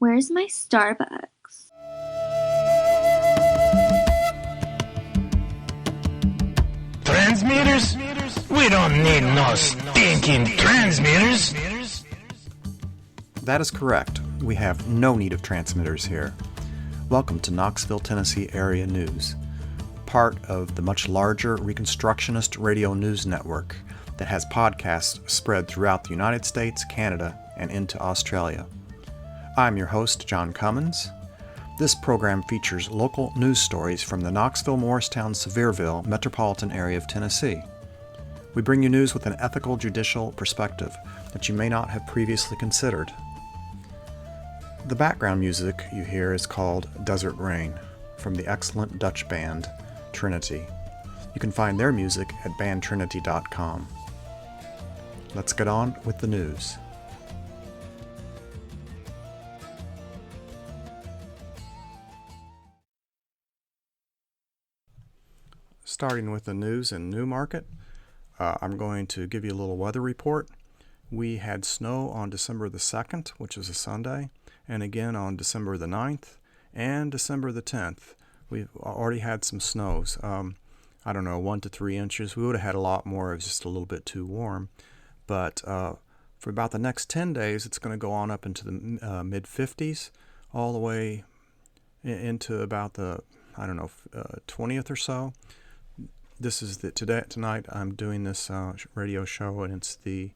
Where's my Starbucks? Transmitters? We don't need no stinking transmitters. That is correct. We have no need of transmitters here. Welcome to Knoxville, Tennessee Area News, part of the much larger Reconstructionist Radio News Network that has podcasts spread throughout the United States, Canada, and into Australia. I'm your host, John Cummins. This program features local news stories from the Knoxville, Morristown, Sevierville metropolitan area of Tennessee. We bring you news with an ethical, judicial perspective that you may not have previously considered. The background music you hear is called Desert Rain from the excellent Dutch band Trinity. You can find their music at bandtrinity.com. Let's get on with the news. Starting with the news in Newmarket, I'm going to give you a little weather report. We had snow on December the 2nd, which is a Sunday, and again on December the 9th and December the 10th. We've already had some snows. 1 to 3 inches. We would have had a lot more. It was just a little bit too warm. But for about the next 10 days, it's going to go on up into the mid-50s, all the way into about the, 20th or so. This is tonight I'm doing this radio show, and it's the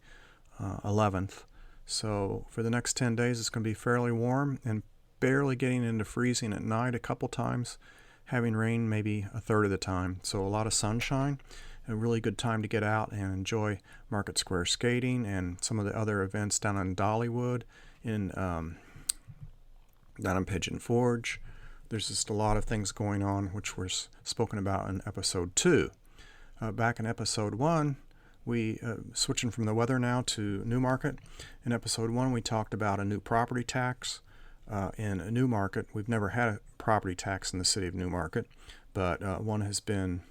11th. So for the next 10 days, it's going to be fairly warm and barely getting into freezing at night a couple times, having rain maybe a third of the time. So a lot of sunshine, a really good time to get out and enjoy Market Square skating and some of the other events down in Dollywood, down in Pigeon Forge. There's just a lot of things going on, which were spoken about in episode 2. Back in episode 1, we switching from the weather now to Newmarket. In episode 1, we talked about a new property tax in Newmarket. We've never had a property tax in the city of Newmarket, but one has been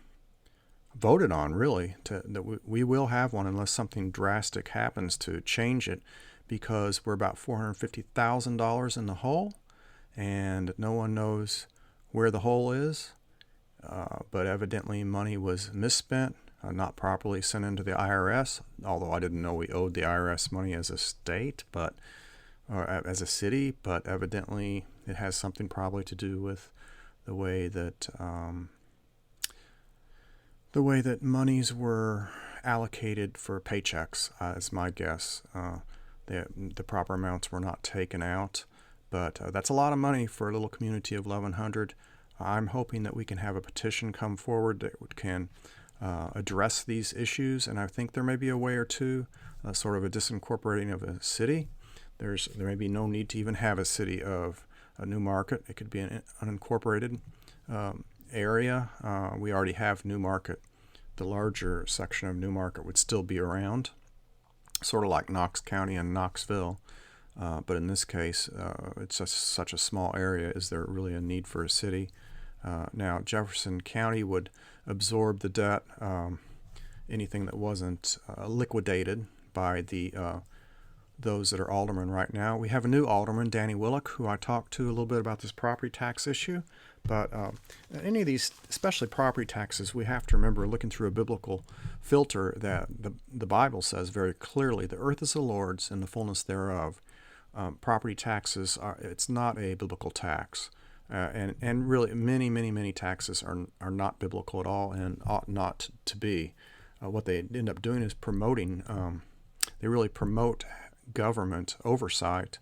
voted on, really, that we will have one unless something drastic happens to change it, because we're about $450,000 in the hole, and no one knows where the hole is, but evidently money was misspent, not properly sent into the IRS, although I didn't know we owed the IRS money as a state, or as a city, but evidently it has something probably to do with the way that monies were allocated for paychecks, is my guess. The proper amounts were not taken out, but that's a lot of money for a little community of 1,100. I'm hoping that we can have a petition come forward that can address these issues, and I think there may be a way or two, sort of a disincorporating of a city. There may be no need to even have a city of a Newmarket. It could be an unincorporated area. We already have Newmarket. The larger section of Newmarket would still be around, sort of like Knox County and Knoxville. But in this case, it's just such a small area. Is there really a need for a city? Now, Jefferson County would absorb the debt, anything that wasn't liquidated by those that are aldermen right now. We have a new alderman, Danny Willock, who I talked to a little bit about this property tax issue. But any of these, especially property taxes, we have to remember, looking through a biblical filter, that the Bible says very clearly, the earth is the Lord's and the fullness thereof. Property taxes, it's not a biblical tax. And really many taxes are not biblical at all and ought not to be. What they end up doing is promoting, they really promote government oversight,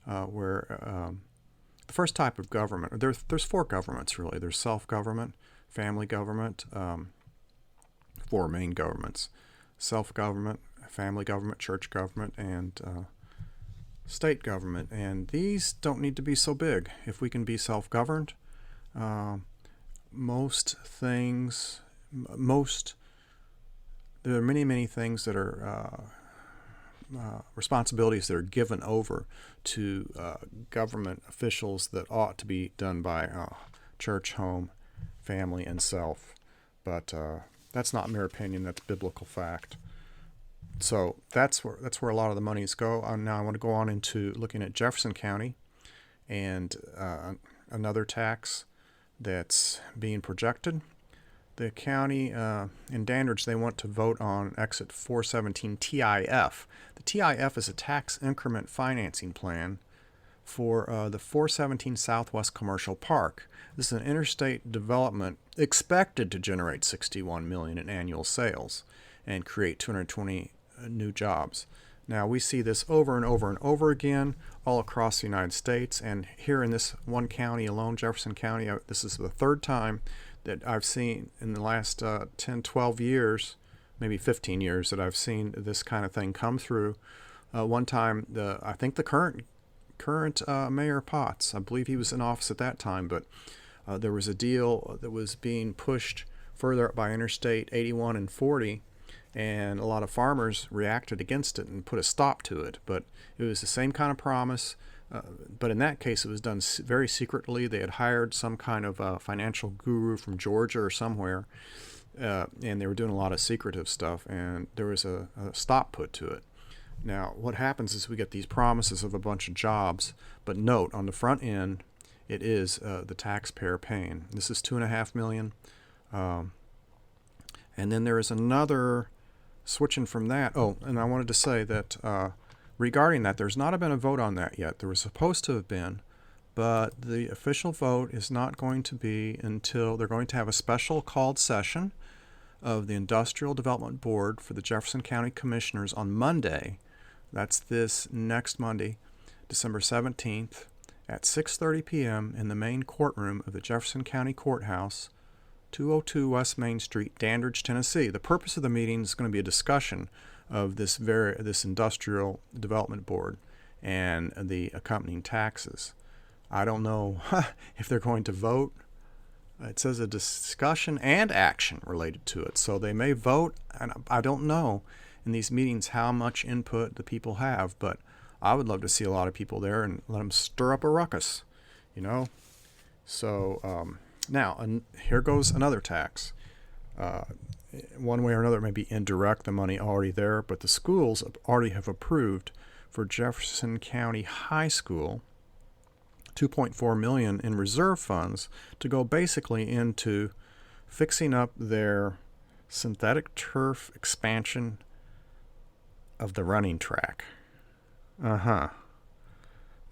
where the first type of government, there's 4 governments really. There's self-government, family government, 4 main governments: self-government, family government, church government, and state government. And these don't need to be so big. If we can be self-governed, there are many things that are responsibilities that are given over to government officials that ought to be done by church, home, family, and self. But that's not mere opinion. That's biblical fact. So that's where a lot of the monies go. Now I want to go on into looking at Jefferson County. and another tax that's being projected. The county in Dandridge, they want to vote on Exit 417 TIF. The TIF is a tax increment financing plan for the 417 Southwest Commercial Park. This is an interstate development expected to generate $61 million in annual sales and create 220 new jobs. Now, we see this over and over and over again all across the United States, and here in this one county alone, Jefferson County, this is the third time that I've seen in the last 10, 12 years, maybe 15 years, that I've seen this kind of thing come through. One time, I think the current Mayor Potts, I believe he was in office at that time, but there was a deal that was being pushed further up by Interstate 81 and 40, and a lot of farmers reacted against it and put a stop to it. But it was the same kind of promise. But in that case, it was done very secretly. They had hired some kind of financial guru from Georgia or somewhere, and they were doing a lot of secretive stuff, and there was a stop put to it. Now, what happens is we get these promises of a bunch of jobs, but note, on the front end, it is the taxpayer paying. This is $2.5 million. And then there is another, switching from that. Oh, and I wanted to say that regarding that, there's not been a vote on that yet. There was supposed to have been, but the official vote is not going to be until they're going to have a special called session of the Industrial Development Board for the Jefferson County Commissioners on Monday. That's this next Monday, December 17th at 6:30 p.m. in the main courtroom of the Jefferson County Courthouse, 202 West Main Street, Dandridge, Tennessee. The purpose of the meeting is going to be a discussion of this Industrial Development Board and the accompanying taxes. I don't know if they're going to vote. It says a discussion and action related to it. So they may vote, and I don't know in these meetings how much input the people have, but I would love to see a lot of people there and let them stir up a ruckus, you know. So now, here goes another tax. One way or another, it may be indirect, the money already there, but the schools already have approved for Jefferson County High School $2.4 million in reserve funds to go basically into fixing up their synthetic turf expansion of the running track.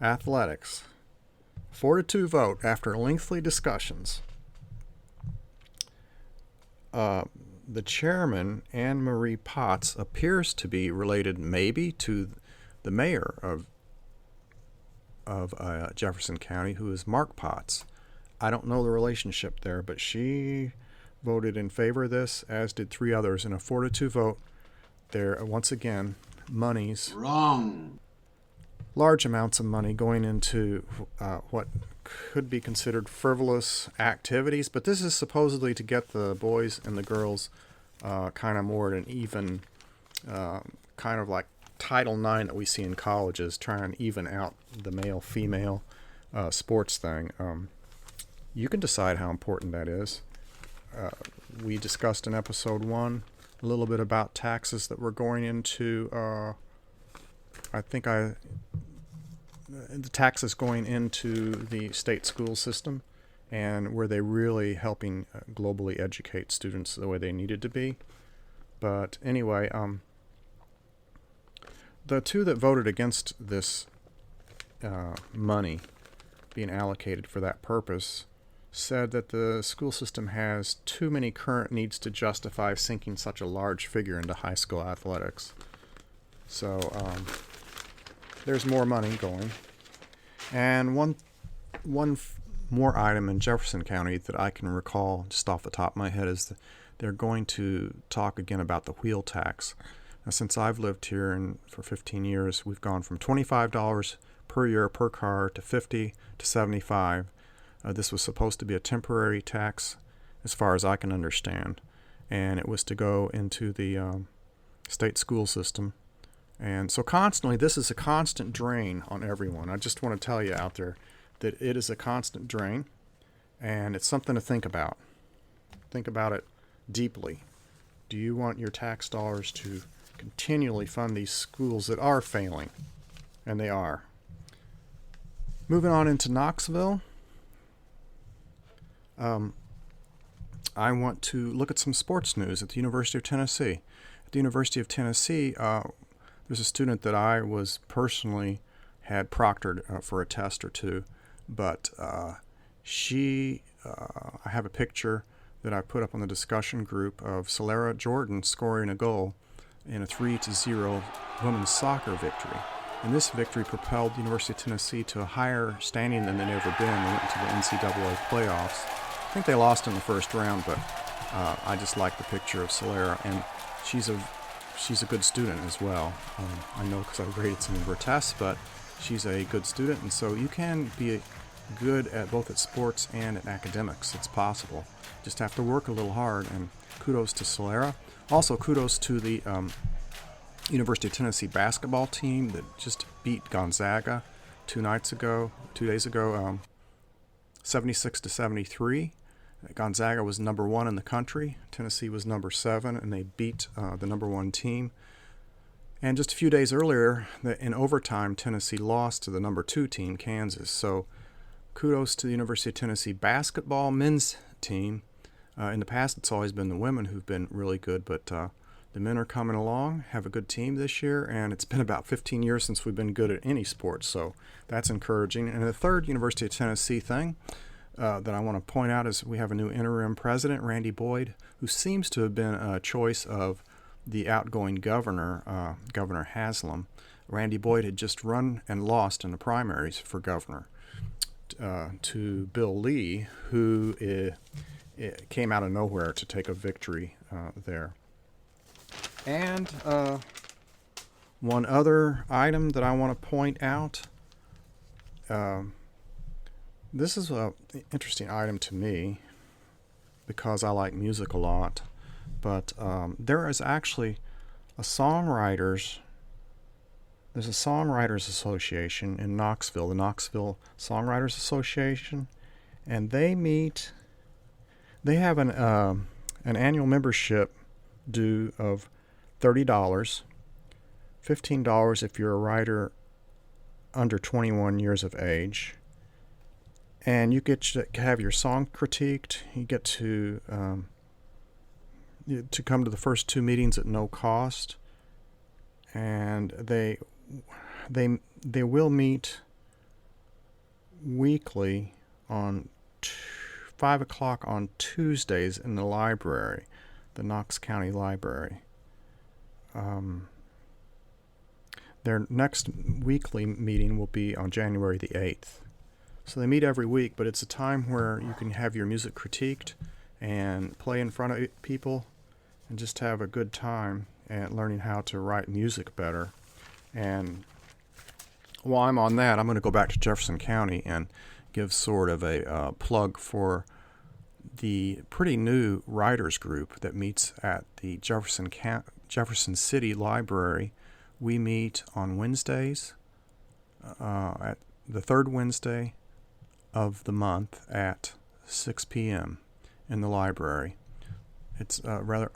Athletics. 4-2 vote after lengthy discussions. The chairman, Anne Marie Potts, appears to be related maybe to the mayor of Jefferson County, who is Mark Potts. I don't know the relationship there, but she voted in favor of this, as did 3 others, in a 4-2 vote. There, once again, monies. Wrong. Large amounts of money going into what could be considered frivolous activities, but this is supposedly to get the boys and the girls kind of more at an even, kind of like Title IX that we see in colleges, trying to even out the male-female sports thing. You can decide how important that is. We discussed in episode 1 a little bit about taxes that were going into, the taxes going into the state school system, and were they really helping globally educate students the way they needed to be. But anyway, the 2 that voted against this money being allocated for that purpose said that the school system has too many current needs to justify sinking such a large figure into high school athletics. So there's more money going. And one more item in Jefferson County that I can recall just off the top of my head is that they're going to talk again about the wheel tax. Now, since I've lived here for 15 years, we've gone from $25 per year per car to $50 to $75. This was supposed to be a temporary tax, as far as I can understand, and it was to go into the state school system. And so constantly, this is a constant drain on everyone. I just want to tell you out there that it is a constant drain, and it's something to think about. Think about it deeply. Do you want your tax dollars to continually fund these schools that are failing? And they are. Moving on into Knoxville, I want to look at some sports news at the University of Tennessee. At the University of Tennessee, there's a student that I was personally had proctored for a test or two, but I have a picture that I put up on the discussion group of Celera Jordan scoring a goal in a 3-0 women's soccer victory. And this victory propelled the University of Tennessee to a higher standing than they'd ever been. They went to the NCAA playoffs. I think they lost in the first round, but I just like the picture of Celera, and she's a good student as well. I know because I graded some of her tests, but she's a good student, and so you can be good at both at sports and at academics. It's possible. Just have to work a little hard, and kudos to Celera. Also, kudos to the University of Tennessee basketball team that just beat Gonzaga 2 days ago, 76-73. Gonzaga was number 1 in the country. Tennessee was number 7, and they beat the number 1 team. And just a few days earlier, in overtime, Tennessee lost to the number 2 team, Kansas. So kudos to the University of Tennessee basketball men's team. In the past, it's always been the women who've been really good, but the men are coming along, have a good team this year, and it's been about 15 years since we've been good at any sport, so that's encouraging. And the third University of Tennessee thing that I want to point out is we have a new interim president, Randy Boyd, who seems to have been a choice of the outgoing governor, Governor Haslam. Randy Boyd had just run and lost in the primaries for governor to Bill Lee, who came out of nowhere to take a victory there. And one other item that I want to point out, this is an interesting item to me because I like music a lot, but there is actually there's a songwriters association in Knoxville, the Knoxville Songwriters Association, and they have an annual membership due of $30, $15 if you're a writer under 21 years of age, and you get to have your song critiqued. You get to come to the first 2 meetings at no cost, and they will meet weekly on 5 o'clock on Tuesdays in the library, the Knox County Library. Their next weekly meeting will be on January the 8th. So they meet every week, but it's a time where you can have your music critiqued and play in front of people and just have a good time at learning how to write music better. And while I'm on that, I'm going to go back to Jefferson County and give sort of a plug for the pretty new writers group that meets at the Jefferson City Library. We meet on Wednesdays, at the third Wednesday of the month at 6 p.m. in the library. It's a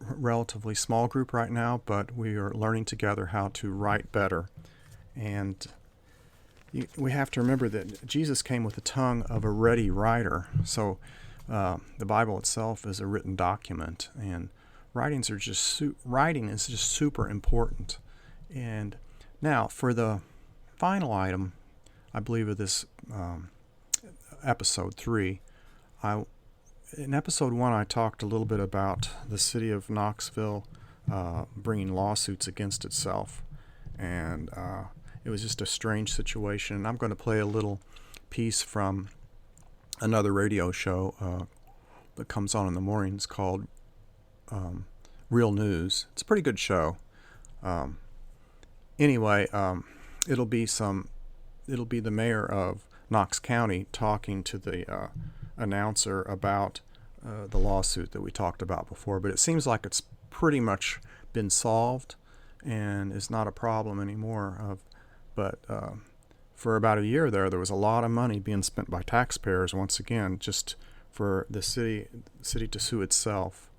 relatively small group right now, but we are learning together how to write better. And we have to remember that Jesus came with the tongue of a ready writer. So the Bible itself is a written document, and writing is just super important. And now for the final item, I believe of this episode 3, in episode 1 I talked a little bit about the city of Knoxville bringing lawsuits against itself, and it was just a strange situation. And I'm going to play a little piece from another radio show that comes on in the mornings called Real News. It's a pretty good show. Anyway, it'll be the mayor of Knox County talking to the announcer about the lawsuit that we talked about before, but it seems like it's pretty much been solved and is not a problem anymore. But for about a year there was a lot of money being spent by taxpayers once again just for the city to sue itself.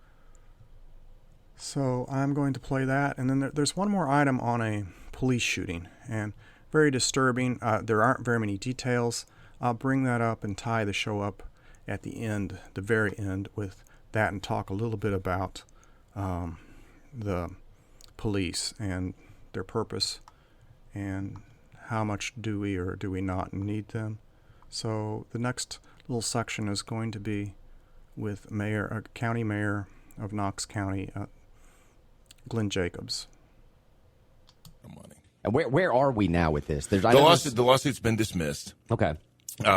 So I'm going to play that, and then there's one more item on a police shooting, and very disturbing. There aren't very many details. I'll bring that up and tie the show up at the end, the very end, with that, and talk a little bit about the police and their purpose and how much do we or do we not need them. So the next little section is going to be with County Mayor of Knox County, Glenn Jacobs. Money. And where are we now with this? The lawsuit's been dismissed. Okay.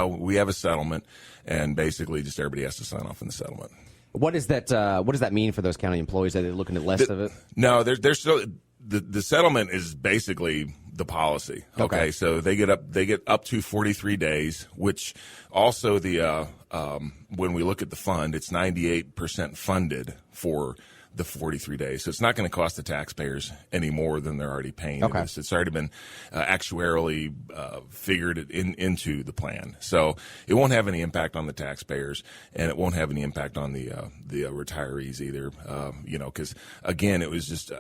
We have a settlement, and basically just everybody has to sign off on the settlement. What is that? What does that mean for those county employees? Are they looking at less of it? No, they're still the settlement is basically the policy. Okay, so they get up to 43 days, which also the when we look at the fund, it's 98% funded for the 43 days. So it's not going to cost the taxpayers any more than they're already paying. Okay. It's already been actuarially figured into the plan. So it won't have any impact on the taxpayers, and it won't have any impact on the retirees either. Because again, it was just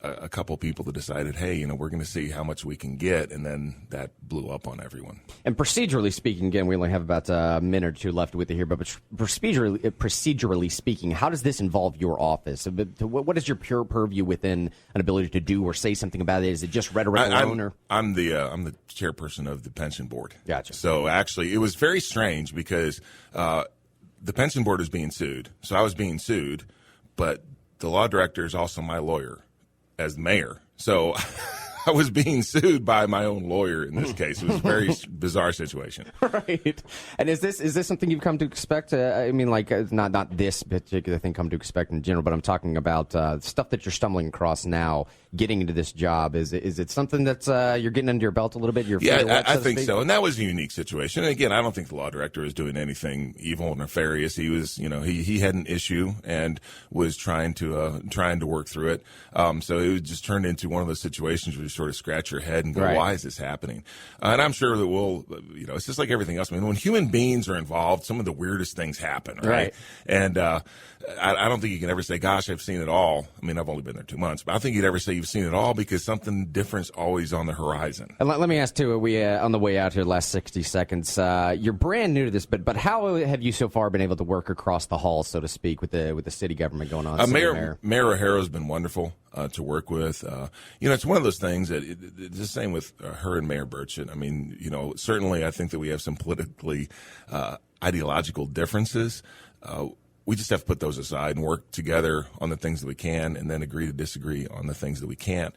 a couple people that decided, hey, we're going to see how much we can get, and then that blew up on everyone. And procedurally speaking, again, we only have about a minute or two left with it here, but procedurally speaking, how does this involve your office? What is your pure purview within an ability to do or say something about it? Is it just rhetoric alone? I'm the chairperson of the pension board. Gotcha. So actually, it was very strange because the pension board was being sued. So I was being sued, but the law director is also my lawyer as mayor. So I was being sued by my own lawyer in this case. It was a very bizarre situation. Right. And is this something you've come to expect? Not this particular thing come to expect in general, but I'm talking about stuff that you're stumbling across now, getting into this job. Is it something that's you're getting under your belt a little bit? I think so. And that was a unique situation. And again, I don't think the law director was doing anything evil or nefarious. He was, he had an issue and was trying to work through it. So it just turned into one of those situations where you sort of scratch your head and go, right. Why is this happening? And I'm sure that we'll, it's just like everything else. I mean, when human beings are involved, some of the weirdest things happen, right? And I don't think you can ever say, gosh, I've seen it all. I mean, I've only been there 2 months, but I don't think you'd ever say you've seen it all because something different's always on the horizon. And let me ask, too, we on the way out here, last 60 seconds, you're brand new to this, but how have you so far been able to work across the hall, so to speak, with the city government going on? Mayor O'Hara's been wonderful to work with. It's one of those things that it's the same with her and Mayor Burchett. I mean, certainly I think that we have some politically ideological differences. We just have to put those aside and work together on the things that we can and then agree to disagree on the things that we can't.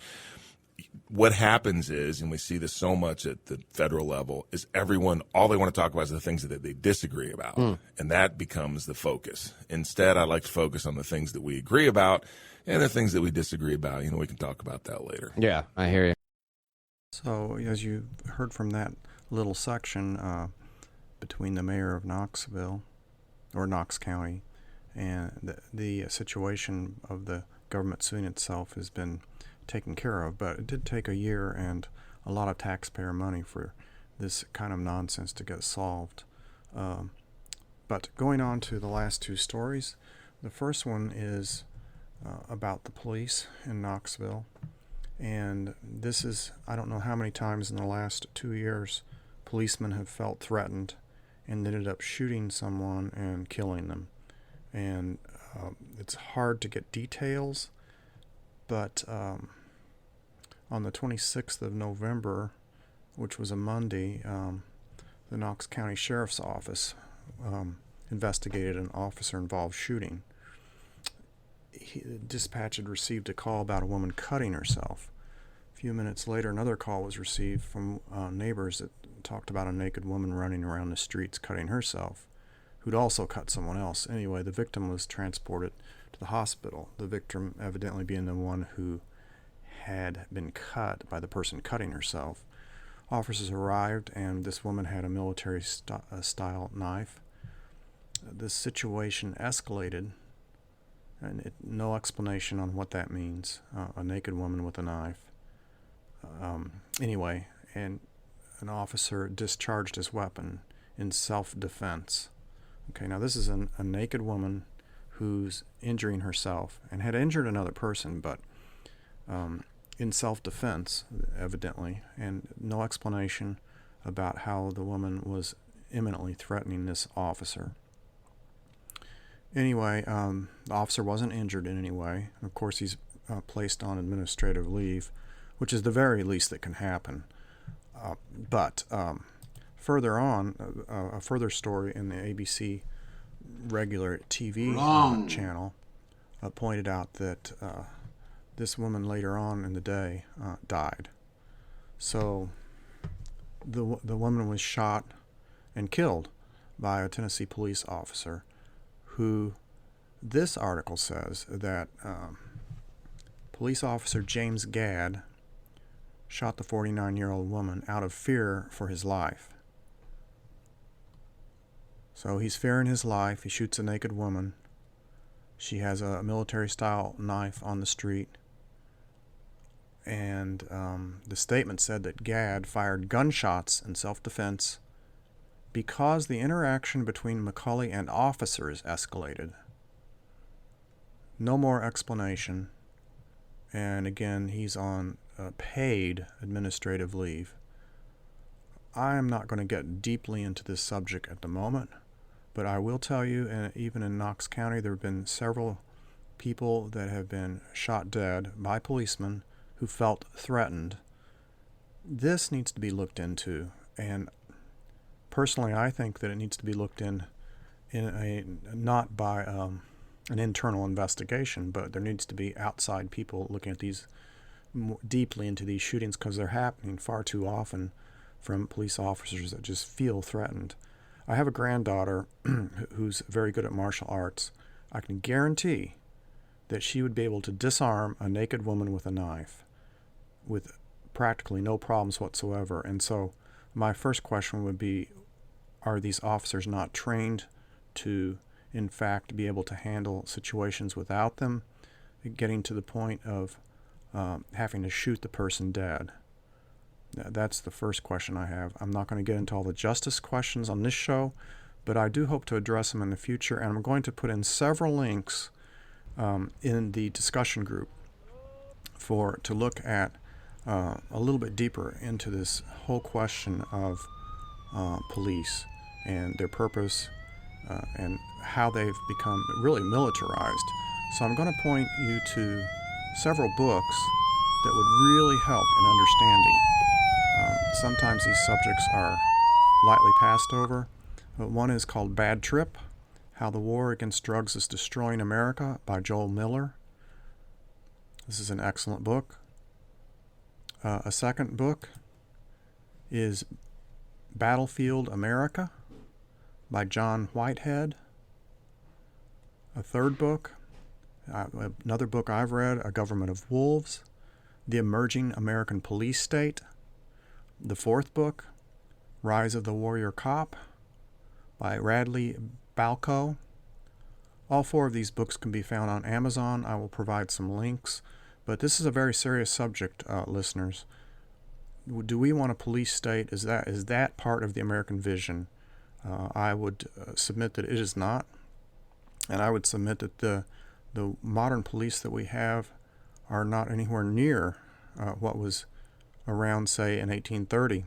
What happens is, and we see this so much at the federal level, is everyone, all they want to talk about is the things that they disagree about. And that becomes the focus. Instead, I like to focus on the things that we agree about and the things that we disagree about. We can talk about that later. Yeah, I hear you. So, as you heard from that little section between the mayor of Knoxville, or Knox County, and the situation of the government suing itself has been taken care of, but it did take a year and a lot of taxpayer money for this kind of nonsense to get solved. But going on to the last two stories, the first one is about the police in Knoxville, and this is, I don't know how many times in the last 2 years policemen have felt threatened and ended up shooting someone and killing them. And it's hard to get details, but on the 26th of November, which was a Monday, the Knox County Sheriff's Office investigated an officer-involved shooting. Dispatch had received a call about a woman cutting herself. A few minutes later, another call was received from neighbors that talked about a naked woman running around the streets cutting herself, who'd also cut someone else. Anyway, the victim was transported to the hospital, the victim evidently being the one who had been cut by the person cutting herself. Officers arrived, and this woman had a military-style knife. This situation escalated, and no explanation on what that means, a naked woman with a knife. Anyway, and an officer discharged his weapon in self-defense. Okay, now this is a naked woman who's injuring herself and had injured another person, but in self-defense, evidently, and no explanation about how the woman was imminently threatening this officer. Anyway, the officer wasn't injured in any way. Of course, he's placed on administrative leave, which is the very least that can happen. But further on, a further story in the ABC regular TV channel pointed out that this woman later on in the day died. So the woman was shot and killed by a Tennessee police officer who, this article says that police officer James Gadd shot the 49-year-old woman out of fear for his life. So he's fearing his life. He shoots a naked woman. She has a military-style knife on the street. And the statement said that Gadd fired gunshots in self-defense because the interaction between McCulley and officers escalated. No more explanation. And again, he's on paid administrative leave. I am not going to get deeply into this subject at the moment, but I will tell you, even in Knox County, there have been several people that have been shot dead by policemen who felt threatened. This needs to be looked into, and personally, I think that it needs to be looked in a not by an internal investigation, but there needs to be outside people looking at these deeply into these shootings, because they're happening far too often from police officers that just feel threatened. I have a granddaughter who's very good at martial arts. I can guarantee that she would be able to disarm a naked woman with a knife with practically no problems whatsoever. And so my first question would be, are these officers not trained to, in fact, be able to handle situations without them getting to the point of having to shoot the person dead? That's the first question I have. I'm not going to get into all the justice questions on this show, but I do hope to address them in the future, and I'm going to put in several links in the discussion group to look at a little bit deeper into this whole question of police and their purpose and how they've become really militarized. So I'm going to point you to several books that would really help in understanding. Sometimes these subjects are lightly passed over, but one is called Bad Trip: How the War Against Drugs is Destroying America by Joel Miller. This is an excellent book. A second book is Battlefield America by John Whitehead. A third book, another book I've read, A Government of Wolves, The Emerging American Police State. The fourth book, Rise of the Warrior Cop by Radley Balco. All four of these books can be found on Amazon. I will provide some links. But this is a very serious subject, listeners. Do we want a police state? Is that part of the American vision? I would submit that it is not. And I would submit that the modern police that we have are not anywhere near what was around, say, in 1830.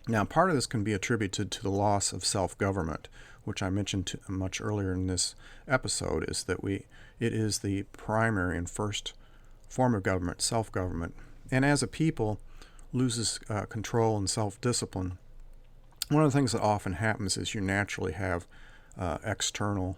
Now, part of this can be attributed to the loss of self-government, which I mentioned much earlier in this episode, is that it is the primary and first form of government, self-government. And as a people loses control and self-discipline, one of the things that often happens is you naturally have external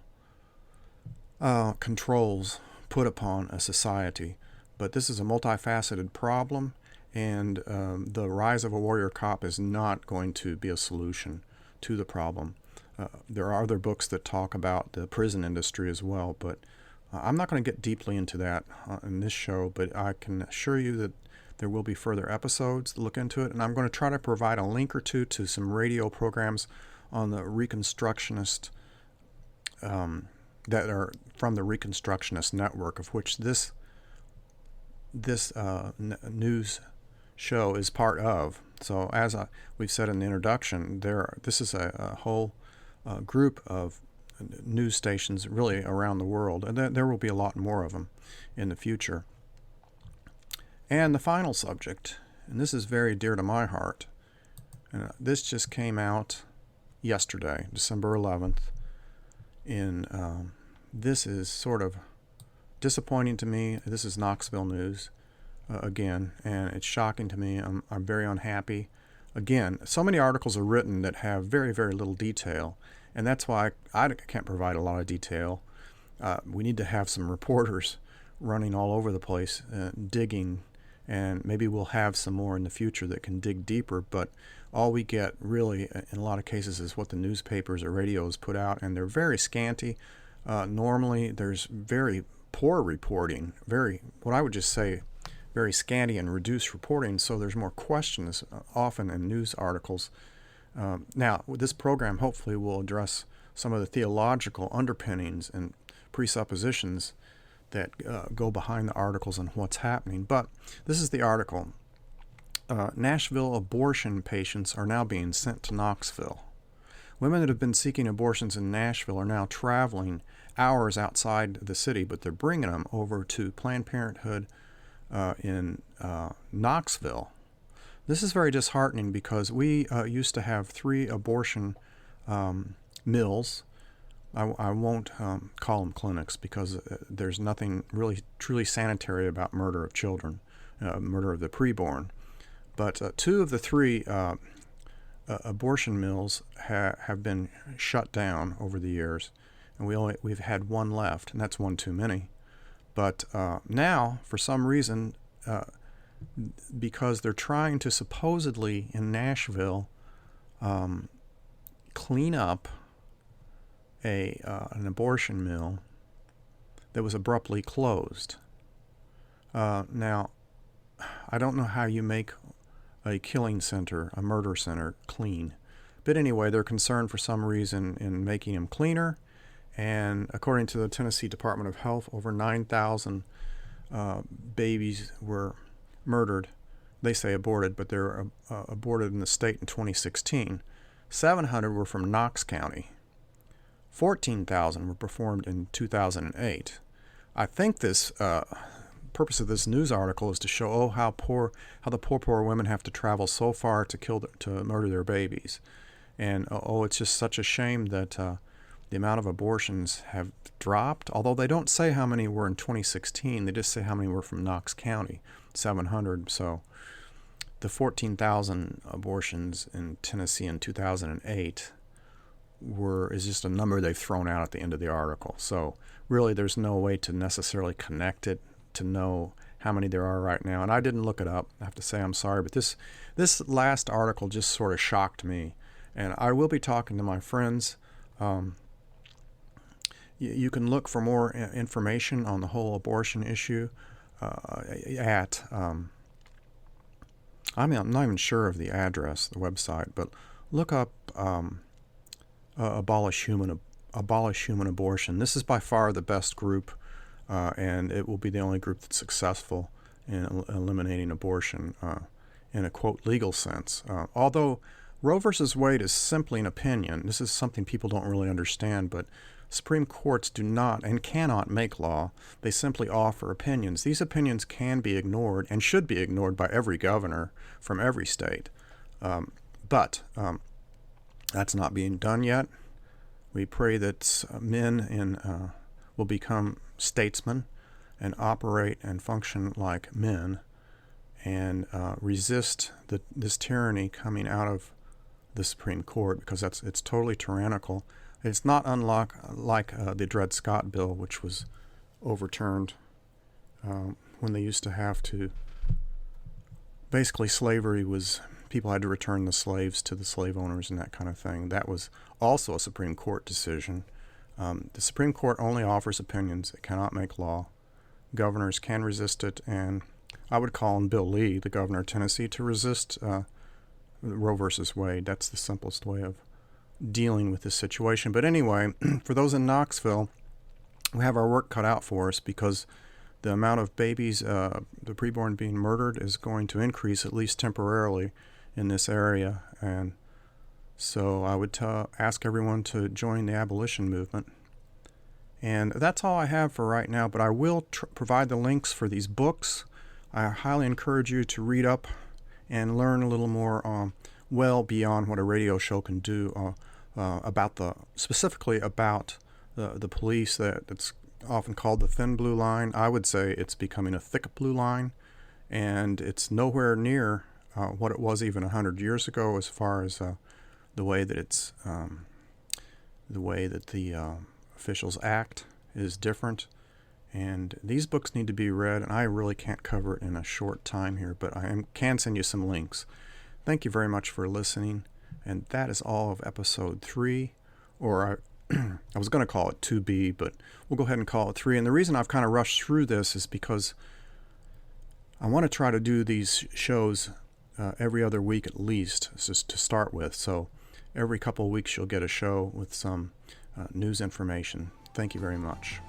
controls put upon a society. But this is a multifaceted problem, and the Rise of a Warrior Cop is not going to be a solution to the problem. There are other books that talk about the prison industry as well, but I'm not going to get deeply into that in this show, but I can assure you that there will be further episodes to look into it, and I'm going to try to provide a link or two to some radio programs on the Reconstructionist that are from the Reconstructionist Network, of which this news show is part of. So as we've said in the introduction, this is a whole group of news stations really around the world, and there will be a lot more of them in the future. And the final subject, and this is very dear to my heart, and this just came out yesterday, December 11th. This is sort of disappointing to me. This is Knoxville news again, and it's shocking to me. I'm very unhappy. Again, so many articles are written that have very, very little detail, and that's why I can't provide a lot of detail. We need to have some reporters running all over the place, digging, and maybe we'll have some more in the future that can dig deeper, but all we get really in a lot of cases is what the newspapers or radios put out, and they're very scanty. Normally there's very poor reporting, what I would just say, very scanty and reduced reporting, so there's more questions often in news articles. Now, this program hopefully will address some of the theological underpinnings and presuppositions that go behind the articles and what's happening. But this is the article. Nashville abortion patients are now being sent to Knoxville. Women that have been seeking abortions in Nashville are now traveling hours outside the city, but they're bringing them over to Planned Parenthood in Knoxville. This is very disheartening because we used to have 3 abortion mills. I won't call them clinics because there's nothing really truly sanitary about murder of children, murder of the preborn. But 2 of the 3 abortion mills have been shut down over the years, and we've had 1 left, and that's 1 too many. But now, for some reason, because they're trying to supposedly in Nashville clean up an abortion mill that was abruptly closed. Now, I don't know how you make a killing center, a murder center, clean. But anyway, they're concerned for some reason in making them cleaner. And according to the Tennessee Department of Health, over 9,000 babies were murdered. They say aborted, but they're aborted in the state in 2016. 700 were from Knox County. 14,000 were performed in 2008. I think this purpose of this news article is to show how the poor women have to travel so far to murder their babies, and it's just such a shame that the amount of abortions have dropped. Although they don't say how many were in 2016, they just say how many were from Knox County, 700. So the 14,000 abortions in Tennessee in 2008 is just a number they've thrown out at the end of the article. So really, there's no way to necessarily connect it to know how many there are right now. And I didn't look it up. I have to say I'm sorry, but this last article just sort of shocked me. And I will be talking to my friends. You can look for more information on the whole abortion issue at I'm not even sure of the address, the website, but look up Abolish Human Abortion. This is by far the best group, and it will be the only group that's successful in eliminating abortion in a, quote, legal sense. Although Roe versus Wade is simply an opinion, this is something people don't really understand, but Supreme Courts do not and cannot make law. They simply offer opinions. These opinions can be ignored and should be ignored by every governor from every state. But that's not being done yet. We pray that men will become statesmen and operate and function like men and resist this tyranny coming out of the Supreme Court, because it's totally tyrannical. It's not unlike the Dred Scott bill, which was overturned when they used to have to. Basically, slavery was people had to return the slaves to the slave owners and that kind of thing. That was also a Supreme Court decision. The Supreme Court only offers opinions. It cannot make law. Governors can resist it, and I would call on Bill Lee, the governor of Tennessee, to resist Roe versus Wade. That's the simplest way of dealing with this situation. But anyway, for those in Knoxville, we have our work cut out for us, because the amount of babies, the preborn being murdered, is going to increase, at least temporarily, in this area. And so I would ask everyone to join the abolition movement. And that's all I have for right now, but I will provide the links for these books. I highly encourage you to read up and learn a little more well beyond what a radio show can do specifically about the police. That's often called the thin blue line. I would say it's becoming a thick blue line, and it's nowhere near what it was even 100 years ago as far as the way that the officials act is different. And these books need to be read, and I really can't cover it in a short time here, but can send you some links. Thank you very much for listening, and that is all of episode 3, or I was going to call it 2B, but we'll go ahead and call it 3. And the reason I've kind of rushed through this is because I want to try to do these shows every other week at least, just to start with. So every couple of weeks you'll get a show with some news information. Thank you very much.